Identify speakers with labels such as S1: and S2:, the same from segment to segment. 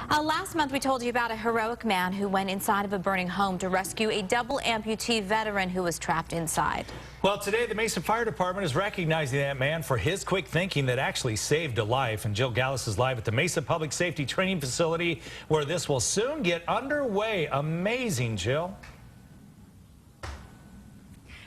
S1: Last month we told you about a heroic man who went inside of a burning home to rescue a double amputee veteran who was trapped inside.
S2: Well, today the Mesa Fire Department is recognizing that man for his quick thinking that actually saved a life. And Jill Gallis is live at the Mesa Public Safety Training Facility where this will soon get underway. Amazing, Jill.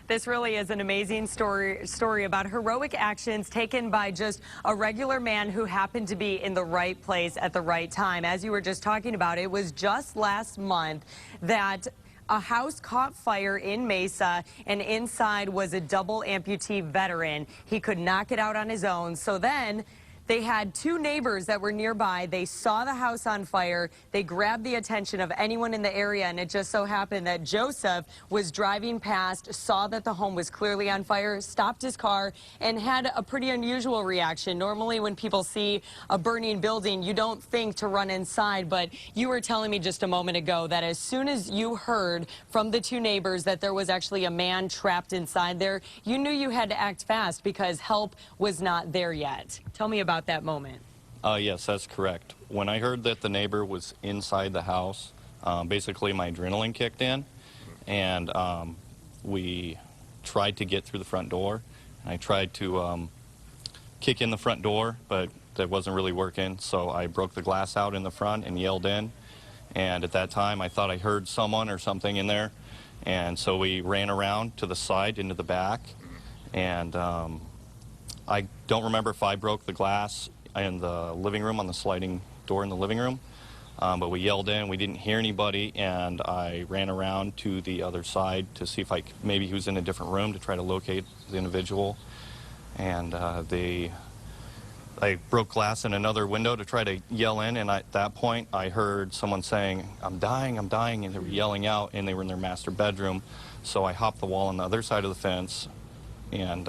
S3: This really is an amazing story about heroic actions taken by just a regular man who happened to be in the right place at the right time. As you were just talking about, it was just last month that a house caught fire in Mesa, and inside was a double amputee veteran. He could not get out on his own, so then they had two neighbors that were nearby. They saw the house on fire. They grabbed the attention of anyone in the area, and it just so happened that Joseph was driving past, saw that the home was clearly on fire, stopped his car, and had a pretty unusual reaction. Normally when people see a burning building, you don't think to run inside, but you were telling me just a moment ago that as soon as you heard from the two neighbors that there was actually a man trapped inside there, you knew you had to act fast because help was not there yet. Tell me about that moment.
S4: Yes, that's correct. When I heard that the neighbor was inside the house, basically my adrenaline kicked in, and we tried to get through the front door. I tried to kick in the front door, but that wasn't really working, so I broke the glass out in the front and yelled in. And at that time, I thought I heard someone or something in there, and so we ran around to the side into the back, and I don't remember if I broke the glass in the living room on the sliding door in the living room, but we yelled in. We didn't hear anybody, and I ran around to the other side to see if maybe he was in a different room to try to locate the individual. And I broke glass in another window to try to yell in, and at that point I heard someone saying, I'm dying, and they were yelling out, and they were in their master bedroom. So I hopped the wall on the other side of the fence and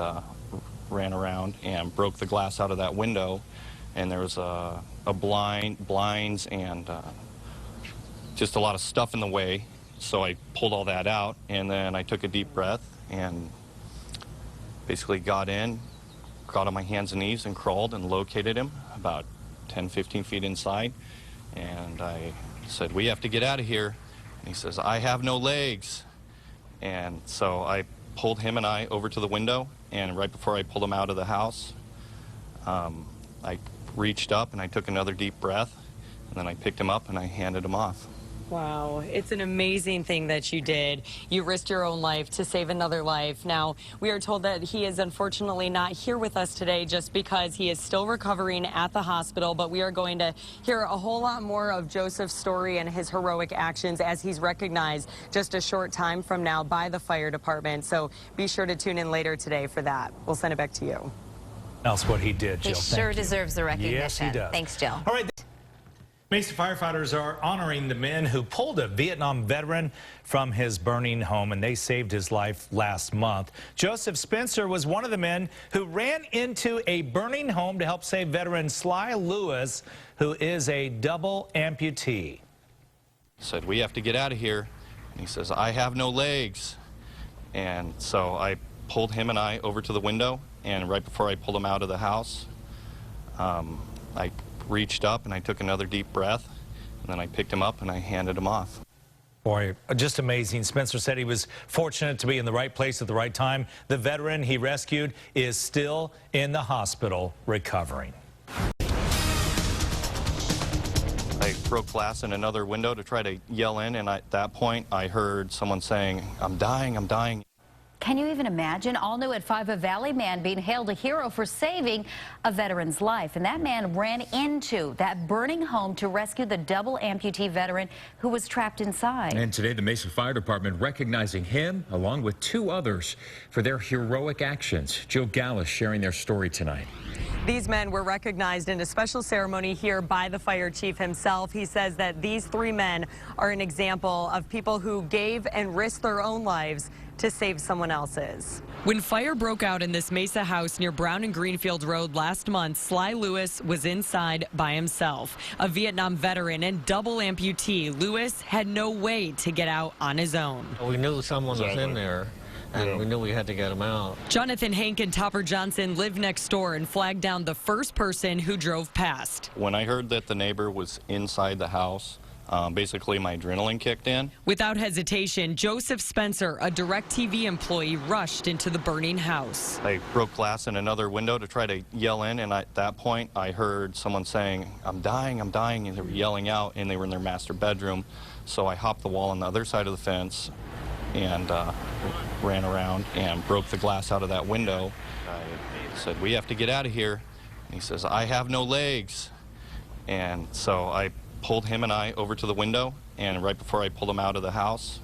S4: ran around and broke the glass out of that window, and there was blinds and just a lot of stuff in the way, so I pulled all that out, and then I took a deep breath and basically got on my hands and knees and crawled and located him about 10-15 feet inside, and I said, we have to get out of here. And he says, I have no legs. And so I pulled him and I over to the window, and right before I pulled him out of the house, I reached up and I took another deep breath, and then I picked him up and I handed him off.
S3: Wow, it's an amazing thing that you did. You risked your own life to save another life. Now, we are told that he is unfortunately not here with us today just because he is still recovering at the hospital, but we are going to hear a whole lot more of Joseph's story and his heroic actions as he's recognized just a short time from now by the fire department. So be sure to tune in later today for that. We'll send it back to you.
S2: That's what he did, Jill.
S1: He sure deserves the recognition.
S2: Yes, he does.
S1: Thanks, Jill.
S2: All right. Mesa firefighters are honoring the men who pulled a Vietnam veteran from his burning home, and they saved his life last month. Joseph Spencer was one of the men who ran into a burning home to help save veteran Sly Lewis, who is a double amputee.
S4: Said, we have to get out of here. And he says, I have no legs. And so I pulled him and I over to the window, and right before I pulled him out of the house, I reached up and I took another deep breath, and then I picked him up and I handed him off.
S2: Boy, just amazing. Spencer said he was fortunate to be in the right place at the right time. The veteran he rescued is still in the hospital recovering.
S4: I broke glass in another window to try to yell in, and at that point I heard someone saying, I'm dying.
S5: Can you even imagine? All new at 5, a Valley man being hailed a hero for saving a veteran's life. And that man ran into that burning home to rescue the double amputee veteran who was trapped inside.
S6: And today the Mesa Fire Department recognizing him along with 2 others for their heroic actions. Jill Gallis sharing their story tonight.
S3: These men were recognized in a special ceremony here by the fire chief himself. He says that these 3 men are an example of people who gave and risked their own lives to save someone else's. When fire broke out in this Mesa house near Brown and Greenfield Road last month, Sly Lewis was inside by himself. A Vietnam veteran and double amputee, Lewis had no way to get out on his own.
S7: We knew someone was in there, and we knew we had to get him out.
S3: Jonathan Hank and Topper Johnson lived next door and flagged down the first person who drove past.
S4: When I heard that the neighbor was inside the house, basically my adrenaline kicked in.
S3: Without hesitation, Joseph Spencer, a DIRECTV employee, rushed into the burning house.
S4: I broke glass in another window to try to yell in, and at that point I heard someone saying, I'm dying, and they were yelling out, and they were in their master bedroom. So I hopped the wall on the other side of the fence and ran around and broke the glass out of that window. I said, we have to get out of here. And he says, I have no legs. And so I pulled him and I over to the window, and right before I pulled him out of the house,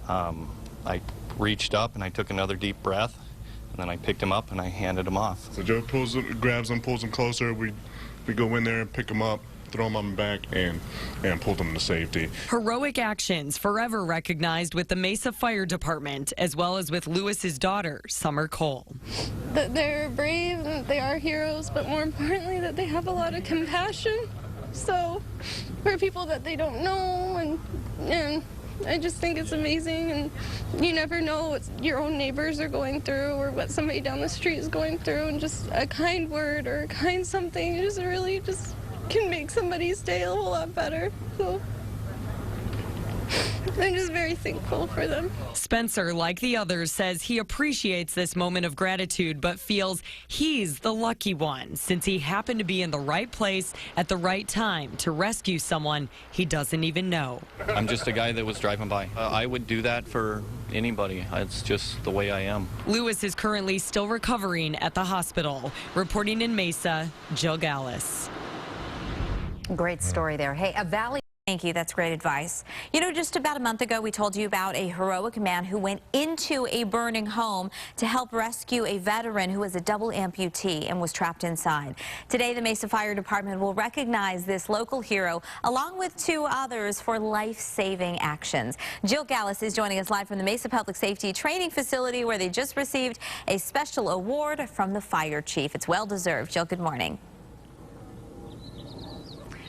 S4: I reached up and I took another deep breath, and then I picked him up and I handed him off.
S8: So Joe grabs him, pulls him closer. We go in there and pick him up, throw him on the back, and pulled him to safety.
S3: Heroic actions forever recognized with the Mesa Fire Department, as well as with Lewis's daughter, Summer Cole.
S9: That they're brave, and they are heroes, but more importantly, that they have a lot of compassion. So for people that they don't know, and I just think it's amazing, and you never know what your own neighbors are going through or what somebody down the street is going through, and just a kind word or a kind something just really just can make somebody's day a whole lot better. So I'm just very thankful for them.
S3: Spencer, like the others, says he appreciates this moment of gratitude, but feels he's the lucky one since he happened to be in the right place at the right time to rescue someone he doesn't even know.
S4: I'm just a guy that was driving by. I would do that for anybody. It's just the way I am.
S3: Lewis is currently still recovering at the hospital. Reporting in Mesa, Jill Gallus.
S5: Great story there. Hey, a Valley.
S1: Thank you. That's great advice. You know, just about a month ago, we told you about a heroic man who went into a burning home to help rescue a veteran who was a double amputee and was trapped inside. Today, the Mesa Fire Department will recognize this local hero along with 2 others for life-saving actions. Jill Gallus is joining us live from the Mesa Public Safety Training Facility, where they just received a special award from the fire chief. It's well-deserved. Jill, good morning.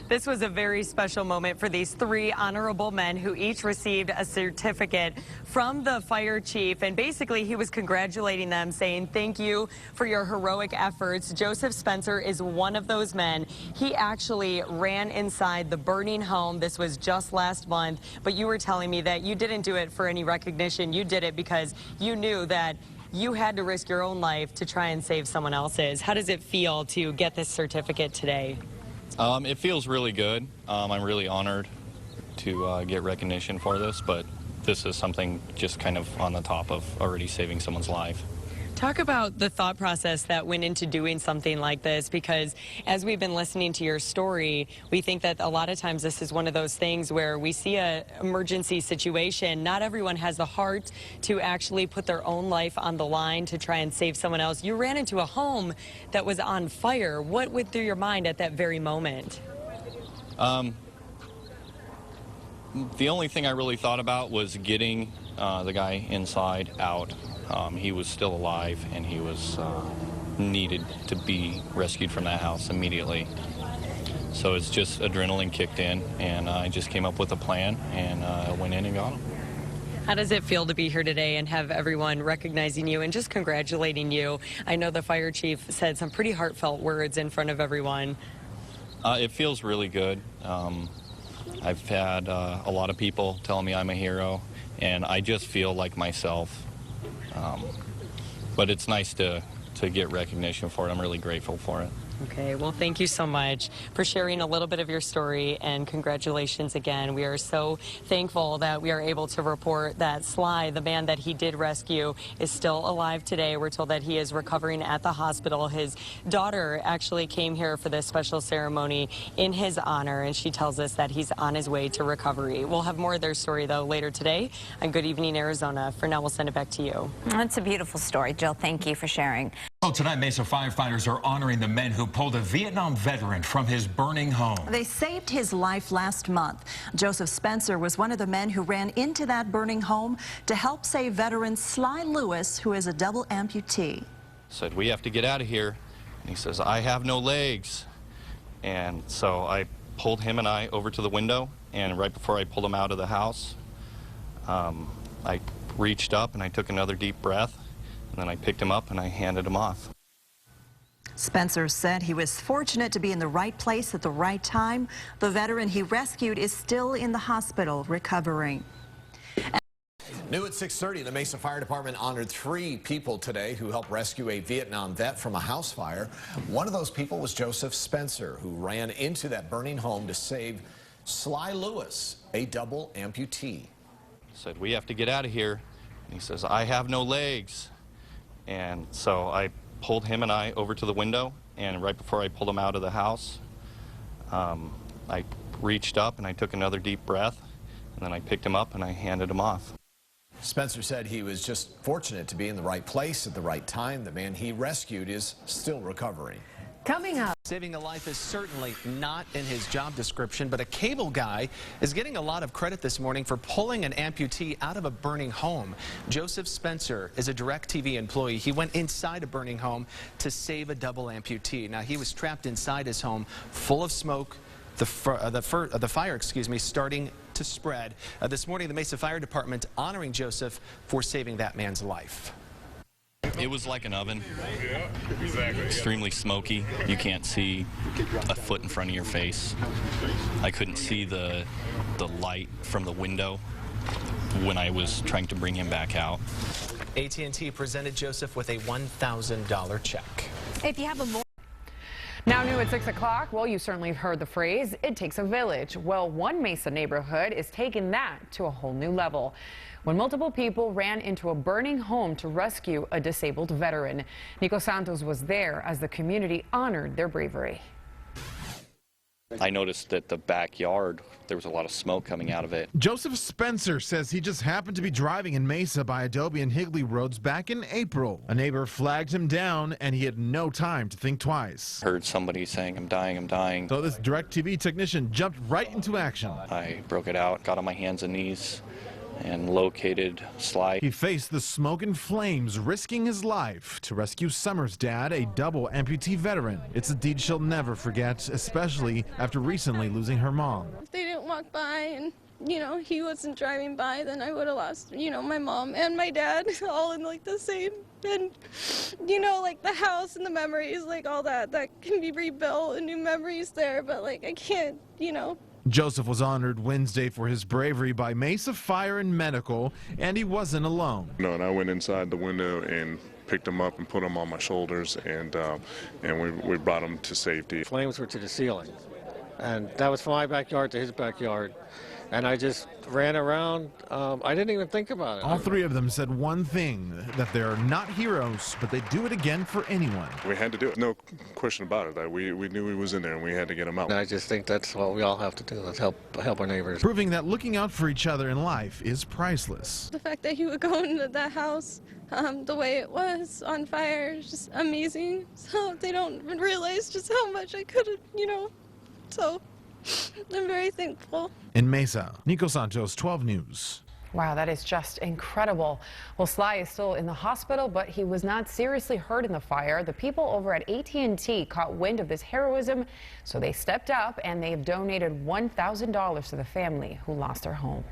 S3: This was a very special moment for these 3 honorable men who each received a certificate from the fire chief, and basically he was congratulating them, saying thank you for your heroic efforts. Joseph Spencer is one of those men. He actually ran inside the burning home. This was just last month, but you were telling me that you didn't do it for any recognition. You did it because you knew that you had to risk your own life to try and save someone else's. How does it feel to get this certificate today?
S4: It feels really good. I'm really honored to get recognition for this, but this is something just kind of on the top of already saving someone's life.
S3: Talk about the thought process that went into doing something like this, because as we've been listening to your story, we think that a lot of times this is one of those things where we see an emergency situation. Not everyone has the heart to actually put their own life on the line to try and save someone else. You ran into a home that was on fire. What went through your mind at that very moment?
S4: The only thing I really thought about was getting the guy inside out. He was still alive, and he was needed to be rescued from that house immediately. So it's just adrenaline kicked in, and I just came up with a plan and went in and got him.
S3: How does it feel to be here today and have everyone recognizing you and just congratulating you? I know the fire chief said some pretty heartfelt words in front of everyone.
S4: It feels really good. I've had a lot of people telling me I'm a hero, and I just feel like myself. But it's nice to get recognition for it. I'm really grateful for it.
S3: Okay, well, thank you so much for sharing a little bit of your story, and congratulations again. We are so thankful that we are able to report that Sly, the man that he did rescue, is still alive today. We're told that he is recovering at the hospital. His daughter actually came here for this special ceremony in his honor, and she tells us that he's on his way to recovery. We'll have more of their story, though, later today on Good Evening Arizona. For now, we'll send it back to you.
S1: That's a beautiful story, Jill. Thank you for sharing.
S6: Well, tonight, Mesa firefighters are honoring the men who pulled a Vietnam veteran from his burning home.
S10: They saved his life last month. Joseph Spencer was one of the men who ran into that burning home to help save veteran Sly Lewis, who is a double amputee.
S4: Said, we have to get out of here. And he says, I have no legs. And so I pulled him and I over to the window, and right before I pulled him out of the house, I reached up and I took another deep breath, and then I picked him up and I handed him off.
S10: Spencer said he was fortunate to be in the right place at the right time. The veteran he rescued is still in the hospital recovering.
S11: New at 6:30, the Mesa Fire Department honored 3 people today who helped rescue a Vietnam vet from a house fire. One of those people was Joseph Spencer, who ran into that burning home to save Sly Lewis, a double amputee.
S4: Said, "We have to get out of here." And he says, "I have no legs." And so I pulled him and I over to the window, and right before I pulled him out of the house, I reached up and I took another deep breath, and then I picked him up and I handed him off.
S11: Spencer said he was just fortunate to be in the right place at the right time. The man he rescued is still recovering.
S12: Coming up. Saving a life is certainly not in his job description, but a cable guy is getting a lot of credit this morning for pulling an amputee out of a burning home. Joseph Spencer is a DIRECTV employee. He went inside a burning home to save a double amputee. Now, he was trapped inside his home, full of smoke, the fire, starting to spread. This morning, the Mesa Fire Department honoring Joseph for saving that man's life.
S4: It was like an oven. Extremely smoky. You can't see a foot in front of your face. I couldn't see the light from the window when I was trying to bring him back out.
S12: AT&T presented Joseph with a $1,000 check.
S13: If you have a Now new at 6 o'clock, well, you certainly have heard the phrase, it takes a village. Well, one Mesa neighborhood is taking that to a whole new level when multiple people ran into a burning home to rescue a disabled veteran. Nico Santos was there as the community honored their bravery.
S4: I noticed that the backyard, there was a lot of smoke coming out of it.
S14: Joseph Spencer says he just happened to be driving in Mesa by Adobe and Higley roads back in April. A neighbor flagged him down and he had no time to think twice.
S4: Heard somebody saying, "I'm dying, I'm dying."
S14: So this DIRECTV technician jumped right into action.
S4: I broke it out, got on my hands and knees, and located Sly.
S14: He faced the smoke and flames, risking his life to rescue Summer's dad, a double amputee veteran. It's a deed she'll never forget, especially after recently losing her mom.
S9: If they didn't walk by and, he wasn't driving by, then I would have lost, my mom and my dad all in like the same. And, like the house and the memories, like all that can be rebuilt and new memories there, but like I can't,
S14: Joseph was honored Wednesday for his bravery by Mesa Fire and Medical, and he wasn't alone.
S8: No, and I went inside the window and picked him up and put him on my shoulders, and we brought him to safety.
S7: Flames were to the ceiling, and that was from my backyard to his backyard. And I just ran around. I didn't even think about it.
S14: All 3 of them said one thing, that they're not heroes, but they do it again for anyone.
S8: We had to do it. No question about it. That we knew he was in there and we had to get him out.
S7: And I just think that's what we all have to do, is help our neighbors.
S14: Proving that looking out for each other in life is priceless.
S9: The fact that he would go into that house the way it was on fire is just amazing. So they don't realize just how much I could have, so I'm very thankful.
S14: In Mesa, Nico Santos, 12 News.
S13: Wow, that is just incredible. Well, Sly is still in the hospital, but he was not seriously hurt in the fire. The people over at AT&T caught wind of his heroism, so they stepped up and they've donated $1,000 to the family who lost their home.